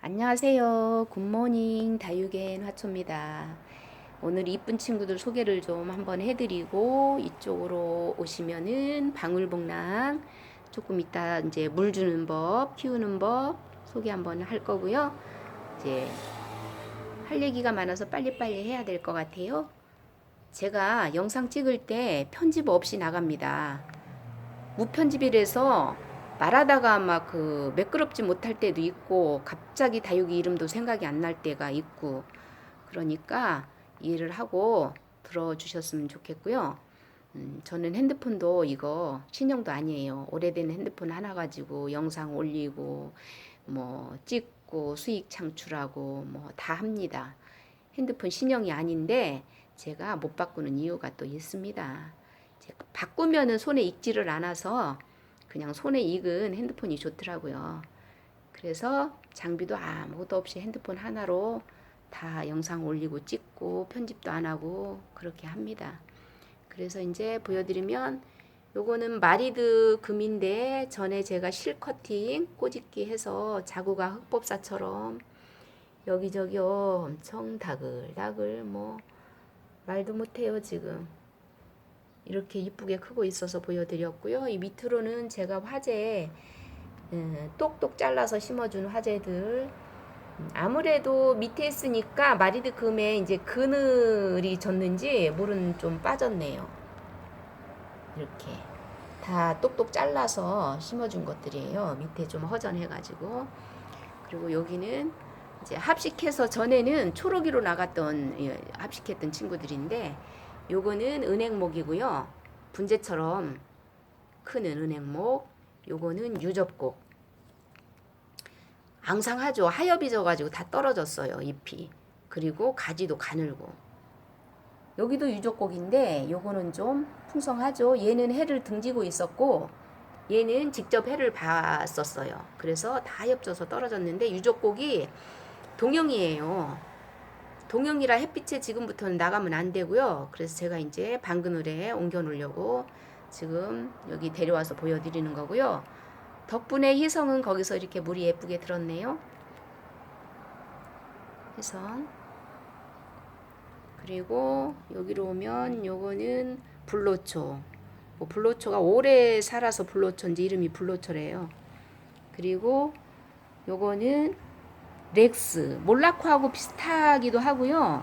안녕하세요. 굿모닝 다육엔 화초입니다. 오늘 이쁜 친구들 소개를 좀 한번 해드리고 이쪽으로 오시면은 방울복랑 조금 이따 이제 물 주는 법, 키우는 법 소개 한번 할 거고요. 이제 할 얘기가 많아서 빨리빨리 해야 될 것 같아요. 제가 영상 찍을 때 편집 없이 나갑니다. 무편집이라서 말하다가 막 그 매끄럽지 못할 때도 있고 갑자기 다육이 이름도 생각이 안 날 때가 있고 그러니까 이해를 하고 들어주셨으면 좋겠고요. 저는 핸드폰도 이거 신형도 아니에요. 오래된 핸드폰 하나 가지고 영상 올리고 뭐 찍고 수익 창출하고 뭐 다 합니다. 핸드폰 신형이 아닌데 제가 못 바꾸는 이유가 또 있습니다. 바꾸면은 손에 익지를 않아서 그냥 손에 익은 핸드폰이 좋더라고요. 그래서 장비도 아무것도 없이 핸드폰 하나로 다 영상 올리고 찍고 편집도 안 하고 그렇게 합니다. 그래서 이제 보여드리면 요거는 마리드 금인데 전에 제가 실커팅 꼬집기 해서 자구가 흑법사처럼 여기저기요 엄청 다글다글 뭐 말도 못해요 지금. 이렇게 이쁘게 크고 있어서 보여드렸고요. 이 밑으로는 제가 화재 똑똑 잘라서 심어준 화재들. 아무래도 밑에 있으니까 마리드 금에 이제 그늘이 졌는지 물은 좀 빠졌네요. 이렇게 다 똑똑 잘라서 심어준 것들이에요. 밑에 좀 허전해가지고. 그리고 여기는 이제 합식해서 전에는 초록이로 나갔던 합식했던 친구들인데 요거는 은행목이고요. 분재처럼 크는 은행목. 요거는 유접곡. 앙상하죠. 하엽이 져가지고 다 떨어졌어요. 잎이. 그리고 가지도 가늘고. 여기도 유접곡인데 요거는 좀 풍성하죠. 얘는 해를 등지고 있었고 얘는 직접 해를 봤었어요. 그래서 다 엽져서 떨어졌는데 유접곡이 동형이에요. 동형이라 햇빛에 지금부터는 나가면 안 되고요. 그래서 제가 이제 방그늘에 옮겨 놓으려고 지금 여기 데려와서 보여드리는 거고요. 덕분에 희성은 거기서 이렇게 물이 예쁘게 들었네요. 희성. 그리고 여기로 오면 요거는 불로초. 뭐 불로초가 오래 살아서 불로초인지 이름이 불로초래요. 그리고 요거는 렉스. 몰라코하고 비슷하기도 하고요.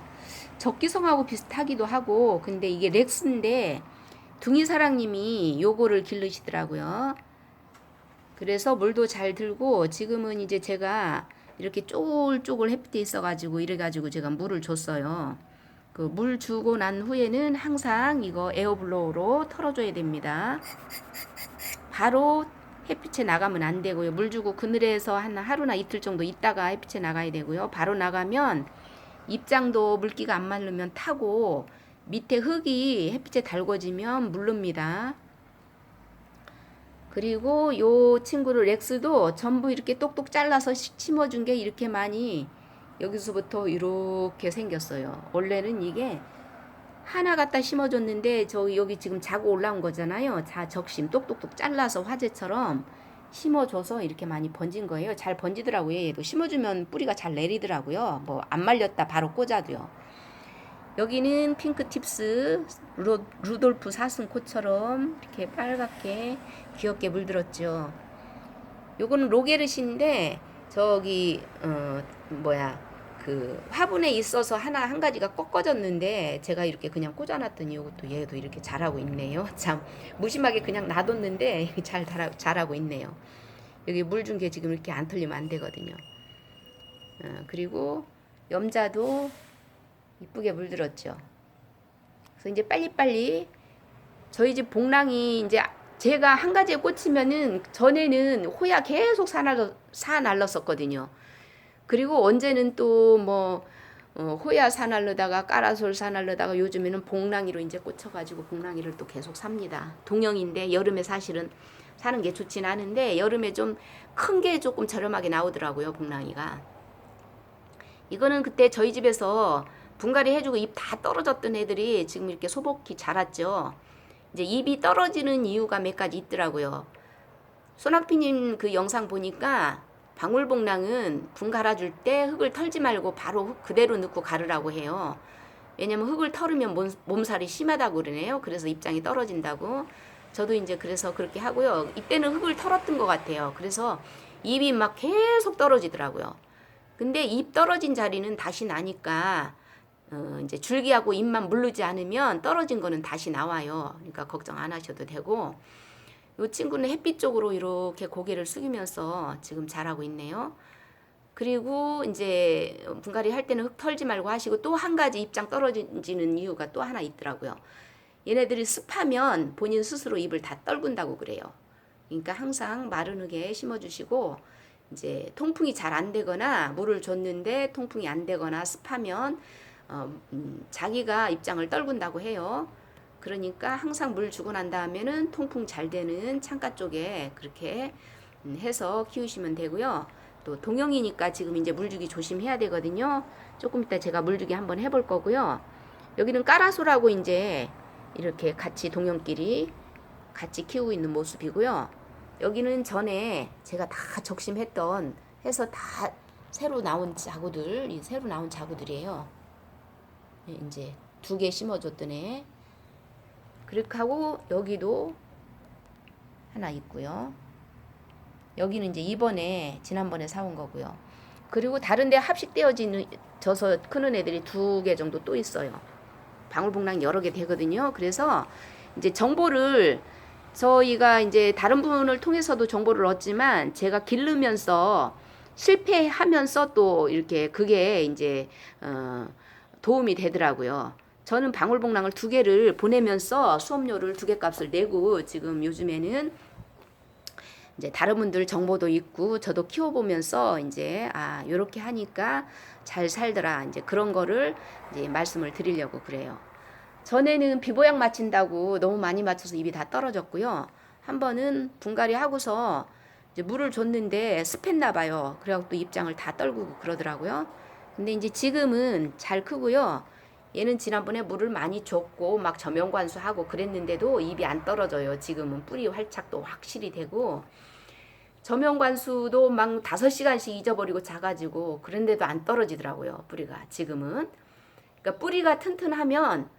적기성하고 비슷하기도 하고 근데 이게 렉스인데 둥이사랑님이 요거를 기르시더라고요. 그래서 물도 잘 들고 지금은 이제 제가 이렇게 쪼글쪼글 햇빛에 있어가지고 이래가지고 제가 물을 줬어요. 그 물 주고 난 후에는 항상 이거 에어블로우로 털어줘야 됩니다. 바로 햇빛에 나가면 안 되고요. 물 주고 그늘에서 한 하루나 이틀 정도 있다가 햇빛에 나가야 되고요. 바로 나가면 입장도 물기가 안 마르면 타고 밑에 흙이 햇빛에 달궈지면 물릅니다. 그리고 요 친구를 렉스도 전부 이렇게 똑똑 잘라서 심어준 게 이렇게 많이 여기서부터 이렇게 생겼어요. 원래는 이게 하나 갖다 심어줬는데 저 여기 지금 자고 올라온 거잖아요. 자 적심 똑똑똑 잘라서 화재처럼 심어줘서 이렇게 많이 번진 거예요. 잘 번지더라고요. 얘도 심어주면 뿌리가 잘 내리더라고요. 뭐 안 말렸다 바로 꽂아도요. 여기는 핑크 팁스 루돌프 사슴코처럼 이렇게 빨갛게 귀엽게 물들었죠. 요거는 로게르신데 저기 그 화분에 있어서 하나 한 가지가 꺾어졌는데 제가 이렇게 그냥 꽂아놨더니 이것도 얘도 이렇게 자라고 있네요. 참 무심하게 그냥 놔뒀는데 잘 자라고 있네요. 여기 물 준 게 지금 이렇게 안 털리면 안 되거든요. 그리고 염자도 이쁘게 물들었죠. 그래서 이제 빨리빨리 저희 집 복랑이 이제 제가 한 가지에 꽂히면은 전에는 호야 계속 사날랐었거든요. 그리고 언제는 또 뭐 호야 사날르다가 까라솔 사날르다가 요즘에는 복랑이로 이제 꽂혀가지고 복랑이를 또 계속 삽니다. 동형인데 여름에 사실은 사는 게 좋진 않은데 여름에 좀 큰 게 조금 저렴하게 나오더라고요 복랑이가. 이거는 그때 저희 집에서 분갈이 해주고 잎 다 떨어졌던 애들이 지금 이렇게 소복히 자랐죠. 이제 잎이 떨어지는 이유가 몇 가지 있더라고요. 소낙피님 그 영상 보니까 방울복랑은 분 갈아줄 때 흙을 털지 말고 바로 흙 그대로 넣고 갈으라고 해요. 왜냐면 흙을 털으면 몸살이 심하다고 그러네요. 그래서 입장이 떨어진다고. 저도 이제 그래서 그렇게 하고요. 이때는 흙을 털었던 것 같아요. 그래서 입이 막 계속 떨어지더라고요. 근데 입 떨어진 자리는 다시 나니까 이제 줄기하고 잎만 물르지 않으면 떨어진 거는 다시 나와요. 그러니까 걱정 안 하셔도 되고. 이 친구는 햇빛 쪽으로 이렇게 고개를 숙이면서 지금 자라고 있네요. 그리고 이제 분갈이 할 때는 흙 털지 말고 하시고, 또 한 가지 입장 떨어지는 이유가 또 하나 있더라고요. 얘네들이 습하면 본인 스스로 잎을 다 떨군다고 그래요. 그러니까 항상 마른 흙에 심어주시고, 이제 통풍이 잘 안 되거나 물을 줬는데 통풍이 안 되거나 습하면 자기가 입장을 떨군다고 해요. 그러니까 항상 물 주고 난 다음에는 통풍 잘 되는 창가 쪽에 그렇게 해서 키우시면 되고요. 또 동영이니까 지금 이제 물주기 조심해야 되거든요. 조금 이따 제가 물주기 한번 해볼 거고요. 여기는 까라소라고 이제 이렇게 같이 동영끼리 같이 키우고 있는 모습이고요. 여기는 전에 제가 다 적심했던 해서 다 새로 나온 자구들, 이 새로 나온 자구들이에요. 이제 2개 심어줬던 애. 그렇게 하고 여기도 하나 있고요. 여기는 이제 이번에 지난번에 사온 거고요. 그리고 다른데 합식되어져서 크는 애들이 2개 정도 또 있어요. 방울복랑 여러 개 되거든요. 그래서 이제 정보를 저희가 이제 다른 분을 통해서도 정보를 얻지만 제가 기르면서 실패하면서 또 이렇게 그게 이제 도움이 되더라고요. 저는 방울복랑을 2개를 보내면서 수업료를 2개 값을 내고 지금 요즘에는 이제 다른 분들 정보도 있고 저도 키워보면서 이제 요렇게 하니까 잘 살더라, 이제 그런 거를 이제 말씀을 드리려고 그래요. 전에는 비보약 맞힌다고 너무 많이 맞춰서 입이 다 떨어졌고요. 한 번은 분갈이 하고서 이제 물을 줬는데 습했나 봐요. 그래갖고 또 입장을 다 떨구고 그러더라고요. 근데 이제 지금은 잘 크고요. 얘는 지난번에 물을 많이 줬고 막 저명관수하고 그랬는데도 입이 안 떨어져요. 지금은 뿌리 활착도 확실히 되고, 저명관수도 막 5시간씩 잊어버리고 자가지고 그런데도 안 떨어지더라고요. 뿌리가 지금은. 그러니까 뿌리가 튼튼하면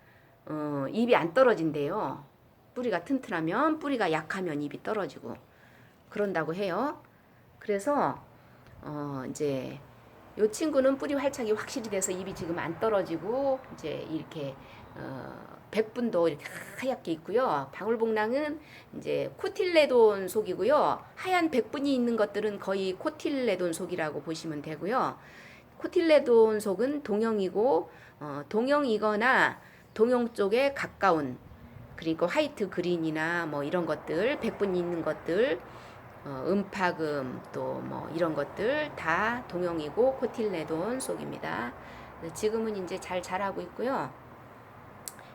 입이 안 떨어진대요. 뿌리가 튼튼하면, 뿌리가 약하면 입이 떨어지고 그런다고 해요. 그래서 이제 요 친구는 뿌리 활착이 확실히 돼서 입이 지금 안 떨어지고 이제 이렇게 백분도 이렇게 하얗게 있고요. 방울복랑은 이제 코틸레돈 속이고요. 하얀 백분이 있는 것들은 거의 코틸레돈 속이라고 보시면 되고요. 코틸레돈 속은 동형이고 동형이거나 동형 쪽에 가까운, 그러니까 화이트 그린이나 뭐 이런 것들, 백분이 있는 것들, 음파금 또 뭐 이런 것들 다 동형이고 코틸레돈 속입니다. 지금은 이제 잘 자라고 있고요.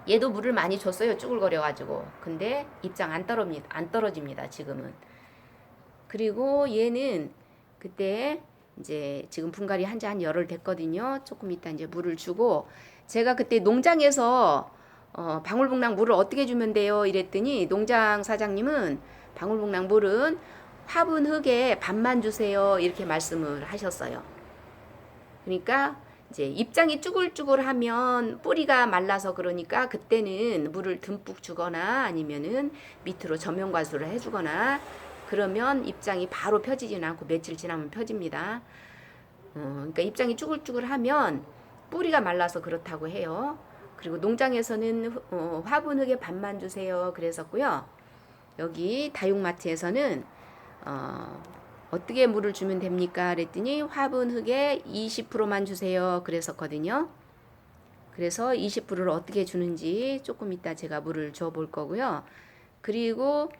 얘도 물을 많이 줬어요. 쭈글거려 가지고. 근데 입장 안 떨어집니다. 지금은. 그리고 얘는 그때 이제 지금 분갈이 한 지 한 열흘 됐거든요. 조금 이따 이제 물을 주고, 제가 그때 농장에서 방울복랑 물을 어떻게 주면 돼요? 이랬더니 농장 사장님은 방울복랑 물은 화분 흙에 반만 주세요, 이렇게 말씀을 하셨어요. 그러니까 이제 입장이 쭈글쭈글하면 뿌리가 말라서 그러니까 그때는 물을 듬뿍 주거나 아니면은 밑으로 저명관수를 해주거나 그러면 입장이 바로 펴지진 않고 며칠 지나면 펴집니다. 그러니까 입장이 쭈글쭈글하면 뿌리가 말라서 그렇다고 해요. 그리고 농장에서는 화분 흙에 반만 주세요 그랬었고요. 여기 다육마트에서는 어떻게 물을 주면 됩니까? 그랬더니 화분 흙에 20%만 주세요 그랬었거든요. 그래서 20%를 어떻게 주는지 조금 이따 제가 물을 줘 볼 거고요. 그리고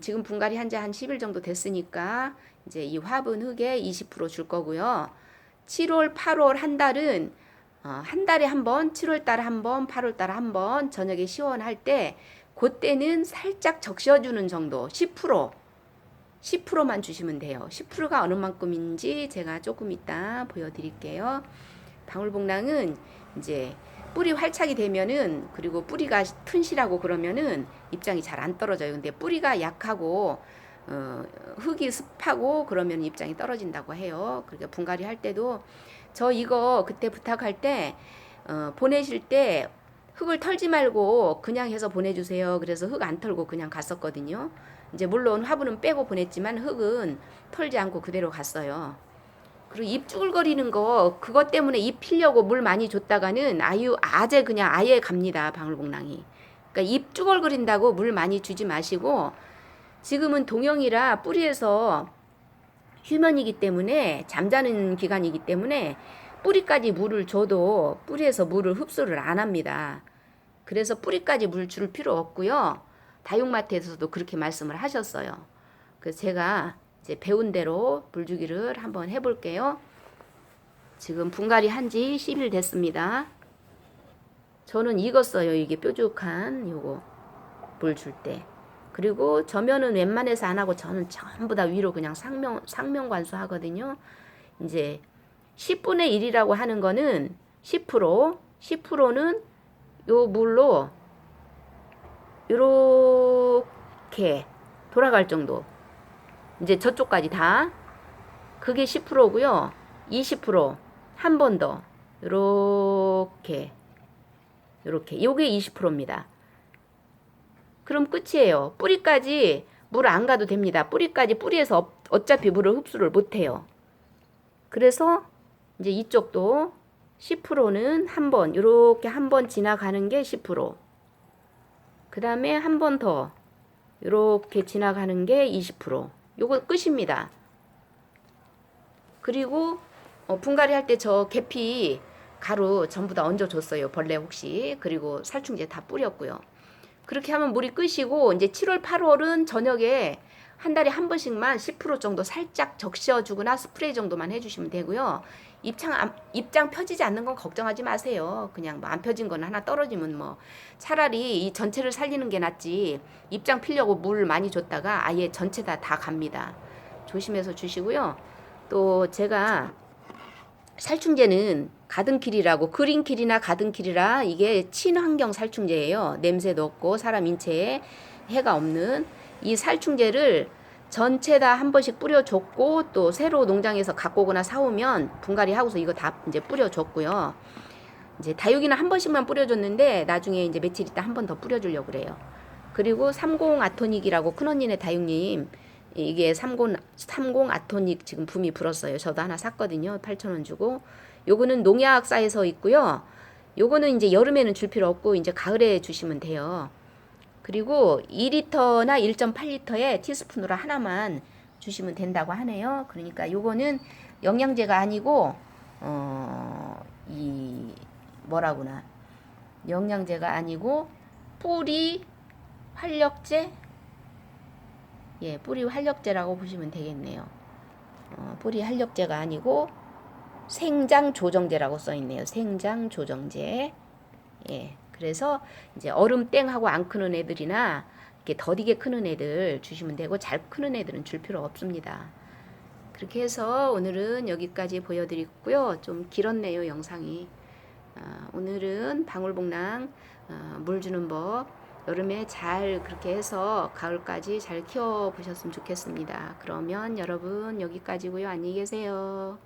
지금 분갈이 한 지 한 10일 정도 됐으니까 이제 이 화분 흙에 20% 줄 거고요. 7월, 8월 한 달은 한 달에 한 번, 7월 달에 한 번, 8월 달에 한 번, 저녁에 시원할 때 그때는 살짝 적셔주는 정도, 10%만 주시면 돼요. 10%가 어느 만큼인지 제가 조금 이따 보여드릴게요. 방울복랑은 이제 뿌리 활착이 되면은, 그리고 뿌리가 튼실하고 그러면은 입장이 잘 안 떨어져요. 근데 뿌리가 약하고 흙이 습하고 그러면 입장이 떨어진다고 해요. 그러니까 분갈이 할 때도 저 이거 그때 부탁할 때 보내실 때 흙을 털지 말고 그냥 해서 보내주세요. 그래서 흙 안 털고 그냥 갔었거든요. 이제 물론 화분은 빼고 보냈지만 흙은 털지 않고 그대로 갔어요. 그리고 잎 쭈글거리는 거 그것 때문에 잎 피려고 물 많이 줬다가는 아재 그냥 아예 갑니다. 방울복랑이. 그러니까 잎 쭈글거린다고 물 많이 주지 마시고 지금은 동영이라 뿌리에서 휴면이기 때문에 잠자는 기간이기 때문에 뿌리까지 물을 줘도 뿌리에서 물을 흡수를 안 합니다. 그래서 뿌리까지 물 줄 필요 없고요. 다육마트에서도 그렇게 말씀을 하셨어요. 그래서 제가 이제 배운 대로 물주기를 한번 해볼게요. 지금 분갈이 한지 10일 됐습니다. 저는 익었어요. 이게 뾰족한 요거 물 줄 때. 그리고 저면은 웬만해서 안 하고 저는 전부 다 위로 그냥 상면 관수 하거든요. 이제 10분의 1이라고 하는 거는 10%는 요 물로 요렇게 돌아갈 정도. 이제 저쪽까지 다. 그게 10%고요. 20%한 번 더. 요렇게. 요게 20%입니다. 그럼 끝이에요. 뿌리까지 물 안 가도 됩니다. 뿌리에서 어차피 물을 흡수를 못 해요. 그래서 이제 이쪽도 10%는 한 번, 요렇게 한 번 지나가는 게 10%. 그 다음에 한 번 더, 요렇게 지나가는 게 20%. 요거 끝입니다. 그리고 분갈이 할 때 저 계피 가루 전부 다 얹어줬어요. 벌레 혹시. 그리고 살충제 다 뿌렸고요. 그렇게 하면 물이 끄시고 이제 7월, 8월은 저녁에 한 달에 한 번씩만 10% 정도 살짝 적셔주거나 스프레이 정도만 해주시면 되고요. 입장 펴지지 않는 건 걱정하지 마세요. 그냥 뭐 안 펴진 건 하나 떨어지면 뭐 차라리 이 전체를 살리는 게 낫지 입장 피려고 물 많이 줬다가 아예 전체 다 갑니다. 조심해서 주시고요. 또 제가 살충제는 가든킬이라고 그린킬이나 가든킬이라 이게 친환경 살충제예요. 냄새도 없고 사람 인체에 해가 없는 이 살충제를 전체 다 한 번씩 뿌려줬고 또 새로 농장에서 갖고 오거나 사오면 분갈이 하고서 이거 다 이제 뿌려줬고요. 이제 다육이는 한 번씩만 뿌려줬는데 나중에 이제 며칠 있다 한 번 더 뿌려주려고 그래요. 그리고 30 아토닉이라고 큰언니네 다육님 이게 30 아토닉 지금 붐이 불었어요. 저도 하나 샀거든요. 8,000원 주고. 요거는 농약사에서 있고요. 요거는 이제 여름에는 줄 필요 없고 이제 가을에 주시면 돼요. 그리고 2리터나 1.8리터에 티스푼으로 하나만 주시면 된다고 하네요. 그러니까 요거는 영양제가 아니고 이 뭐라구나. 영양제가 아니고 뿌리 활력제? 예, 뿌리 활력제라고 보시면 되겠네요. 뿌리 활력제가 아니고 생장 조정제라고 써 있네요. 생장 조정제. 예. 그래서 이제 얼음 땡하고 안 크는 애들이나 이렇게 더디게 크는 애들 주시면 되고 잘 크는 애들은 줄 필요 없습니다. 그렇게 해서 오늘은 여기까지 보여드리고요. 좀 길었네요, 영상이. 오늘은 방울복랑 물 주는 법 여름에 잘 그렇게 해서 가을까지 잘 키워 보셨으면 좋겠습니다. 그러면 여러분 여기까지고요. 안녕히 계세요.